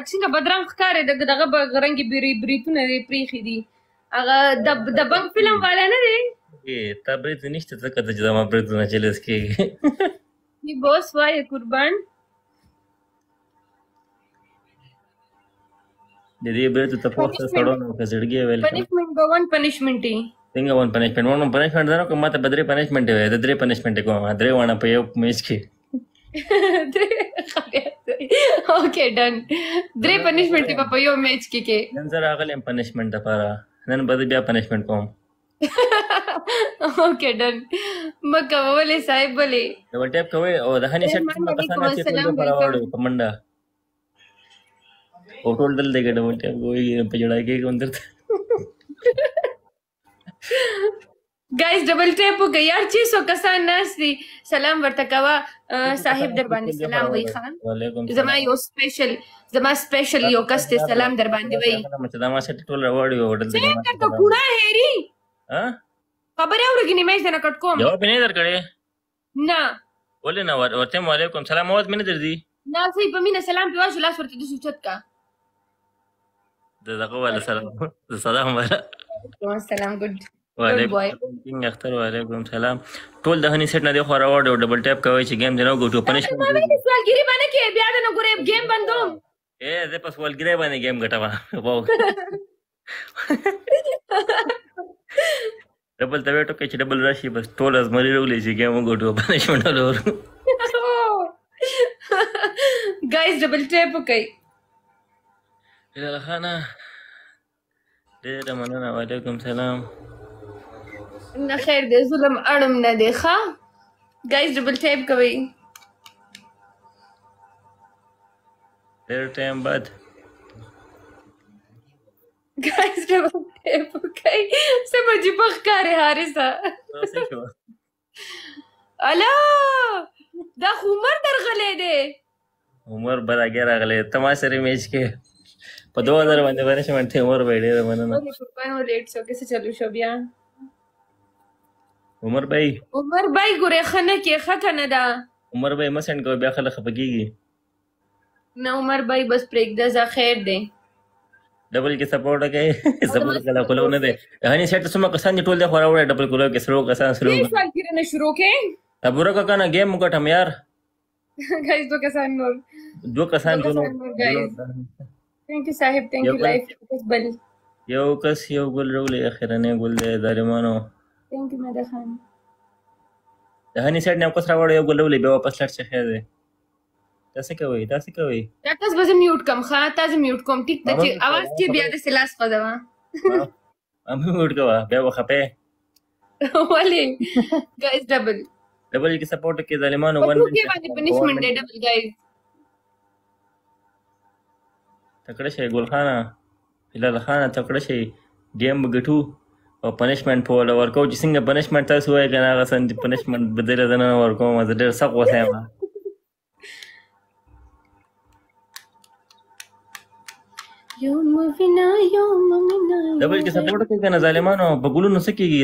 څنګه بدرنګ ښکاري دغه رنګې بریتونه دې پریښي دي هغه د بنګ فلم والا نه دی تا برید نشته ځکه چې زما بریدونه چلیس کېږي بوس وایه قربان د دې برید ته پوښتنه سړونه وکړه زړګي ویل پنشمنټ به ون پنشمنټ یې څنګه ون پنشمنټ نه کوم ماته به 3 پنشمنټ وي د 3 پنشمنټ کوم 3 وانه په یو میچ کې اوکې ډن 3 پنشمنټ په یو میچ کې نن زه راغلم پنشمنټ لپاره نن به بیا پنشمنټ کوم اوکې ډن مکه ولې صاحب ولې ډبل ټیپ کوي او د هني سیټ څخه کسانه چې ټول په راوړو په منډه او ټول دل دې ډبل ټیپ کوي په جوړای کې کوم درته guys double tap हो गया यार 600 कसान नास थी सलाम ورته کوا صاحب در باندې سلام وای خان زما یو سپیشل یو کس ته سلام در باندې وای دا ما سټ ټول راوړی وډل دې څنګه ته کوړه هېری ها خبره اورګنی مې نه کټ کوم جواب نه درکړې نه ولې نه ورته وعلیکم سلام اوس مې نه درځي نه صحیح په مینه سلام په واجب لاس ورته د سوچت کا دغه ولا سلام سلام ولا سلام ګډ وعلیکم اختر وعلیکم سلام ټول د هني سیټ نه دی خو راوړ او ډبل ټیپ کوي چې گیم دی نو ګټو پنشمنټ ما ویل سوالګری باندې کې بیا د نو ګورې گیم بندوم زه په سوالګری باندې گیم ګټم واو ډبل ته وټو کې چې ډبل راشي بس ټول از مری رولې چې گیم ګټو پنشمنټ ولور guys double tap کوي لا خانه ډېر مننه وعلیکم سلام نه خیر دې ظلم اړم نه دی ښه guys double tap کوي ډېر ټایم بعد guys double tap کوي سمجھ بخکاره حارثه الا دا عمر درغلې دی عمر براګه راغله تما سره میچ کې په 2000 باندې ورشمنټ عمر وړي مننه قربان و لیټ شو کیسه چلو شو بیا عمر بھائی ګوره خنه کې خکه نه دا عمر بھائی مسند کو بیا خلک خپګيږي نه عمر بھائی بس پریک دا ز خیر دی ډبل کې سپورټ کوي سپورټ کله کولو نه دی هني سیټ سم کسان ټول دی خورا وړه ډبل کولو کې سرو کسان سرو سوال کړنه شروع کې تبره کا کنه گیم وکټم یار गाइस दो कसान thank you Sahib thank you life बल یو کس یو ګل رولې اخرنه ګل دی ظالمانو थैंक यू مدا خان د هني سیټ نه کس راوړ یو ګل رولې به واپس لړ څه خیر دی تاسو کوي دا تاسو به میوټ کم ښه تاسو میوټ کوم ټیک ته چې आवाज کې بیا د سلاس قدمه میوټ کوا بیا وخپه ولی गाइस डबल کې سپورټ کې ظالمانو ون کې باندې پنشمنت دی ډبل गाइस تکړه شي ګل خانه هلال خانه تکړه شي گیم بغټو او پنشمنت په ول ورکو چې څنګه پنشمنت تاسو وای کنه هغه څنګه پنشمنت بدل نه ورکو ما ډېر سخت وسایم یوم وینا ډبل کې سپورټ کې کنه ظالمانو په ګلو نو سکیږي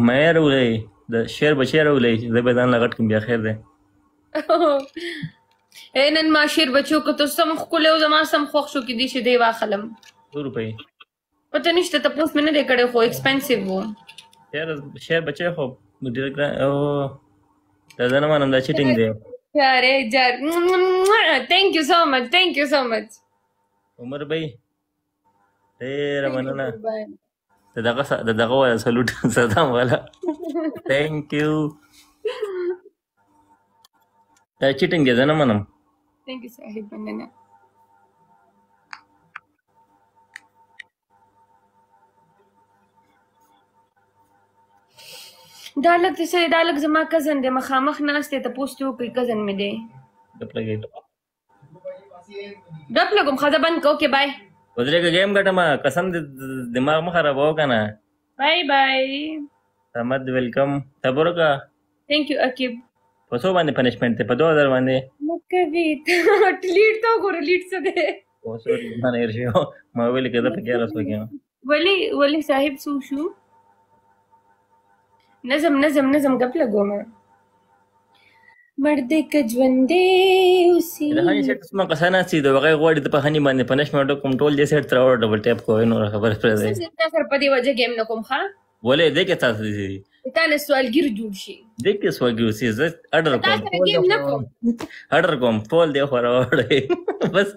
مې راولې د شعر بشیر ولې زبې ځان لغټ کوم بیا خیر ده نن ما شعر بچو کو ته سم خو له زما سم خوښ شو کې دي چې دی واخلم 2 روپے پته نشته تاسو مې نه کړه خو ایکسپنسیو وو شعر بچي خو ډیر او دا نه مانم دا چیټینګ دی یاره جار تhank you so much عمر بھائی ډیر مننه دغه ولا سلوټ صدام والا ثانک یو دا چیټینګ دی نه منم ثانک یو صاحب مننه دا لګ زما کزن دی مخامخ ناشته ته پوښتنه کوي کزن مې دی ډپ لګم خدا بند کو کې بای ودرې گیم ګټما قسم دماغ مخ خراب و کنه بای بای سمد ویلکم تبرکا ثانک یو اکیب پسو باندې پنشمنت ته په 2000 باندې مکوي لیډ تو ګور لیډ څه ده او سوري باندې ورشو ما ویل کده په کې راس وګم ولی صاحب سو شو نظم غپ لګوم مرد کجوندې اوسې دا هني سیټ اسمه کسانه سي د وغه غوړي د په هني باندې پنشمنت کنټرول دې سیټ تر ډبل ټیپ کوی نو خبر پرې دی سر په دې وجه گیم نه کوم ښا ولې دې کې تاسو دي تا نه سوالګر جوړ شي دې کې سوګي اوسې ز اډر کوم گیم نه کوم اډر کوم ټول دې خوراوړې بس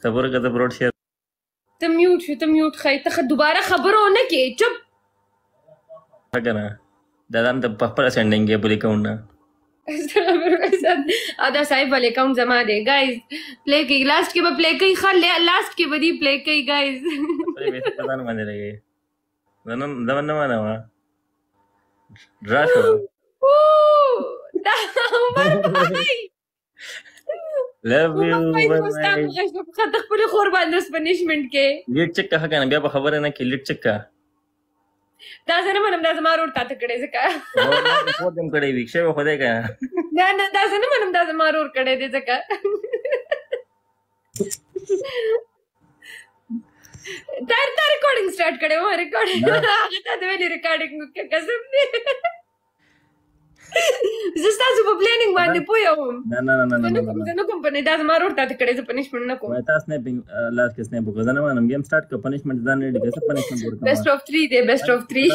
صبر کته پروت شي ته میوټ خای ته دوباره خبرو نه کې چپ څنګه دا د په خپل سندنګ کې بلی کوم نه ادا صاحب والے اکاؤنٹ جمع دے گائز پلے کی لاسٹ کے پلے کی خال لاسٹ کے بدی پلے کی گائز پتا نه باندې لګي زمن نه معنا وا راشو دا عمر بھائی لو یو خط خپل خور باندې پنیشمنت کې لیټ چک کا کنه بیا په خبره نه کې لیټ چک کا دا زنه منم دا زما رور تاته کړي ځکه په دم کړي ویښه خو دې کا نه دا زنه منم دا زما رور کړي دې ځکه دا ریکارډینګ سٹارټ کړي و ریکارډینګ هغه ته د ویلي ریکارډینګ قسم دې زستا زه په پلانینګ باندې پویم نه کوم په نه دا زما رور تاته کړي زه پنیشمنت نه کوم تاسو نه لاس کې نه بوګا نه مانم گیم سٹارټ ک پنیشمنت ځان نه ډیګه څه پنیشمنت ورکړم بیسټ اف 3 دی بیسټ اف 3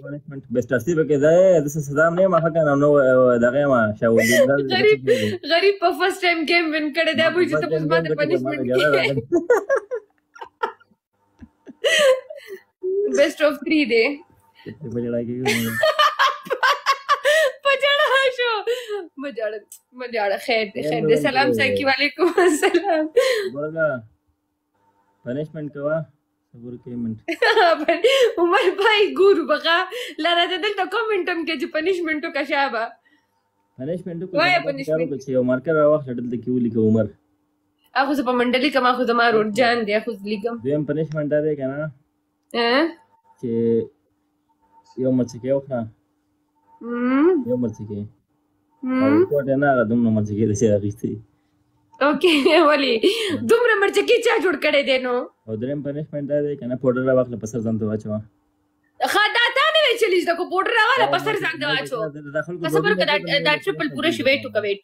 پنیشمنت بیسټ اف 3 به کې ده د سزا نه ما حقا نو دغه ما شاو غریب په فرست ټایم گیم وین کړي دا به چې تاسو باندې پنیشمنت بیسټ اف 3 دی مجاړه خیر دې سلام سایکی وعلیکم السلام ورګه پنیشمنت کوا صبر کې منټ عمر بھائی ګورو بغا لاره دلته کومنټم کې چې پنیشمنت کا شابه پنیشمنت کو چې یو مارکر واخ دلته کې ولیکو عمر اخو په منډلې کما خو زما روډ جان دی اخو لیکم دیم پنیشمنت ده کنه چې یو مڅکه وخه یو مڅکه کوټه نه غدم نو مرچکی د شه اخیستی اوکې ولی دومره مرچکی چا جوړ کړي دي نو او دریم پنیشمنت ده کنه پودر راوخله پسر ځان ته واچو خدا تا نه وی چلیز د کو پودر راواله پسر ځان ته واچو صبر کړه دا ټریپل پوره شی ویټ ټو ویټ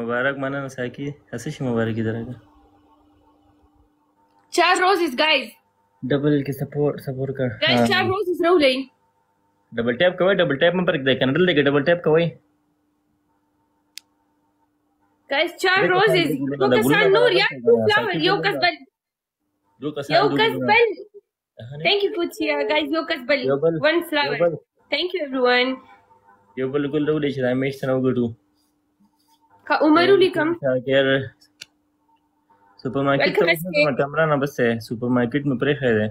مبارک مننه ساکی هسه شي مبارکي درګه 4 روزز गाइस ډبل کې سپورټ کړ गाइस 4 روزز راولې ډبل ټیپ کوي ډبل ټیپ مې پر دې کنټرول دې ډبل ټیپ کوي गाइस 4 روزز یو کسان نور یا فلاور یو کسبل thank you Putia guys یو کسبل one flower thank you everyone یو بل ګل راولې چې دا میشته نو ګټو کا عمر لیکم سپر مارکیٹ کیمرا نه بس ہے سپر مارکیٹ میں پرې خیر ہے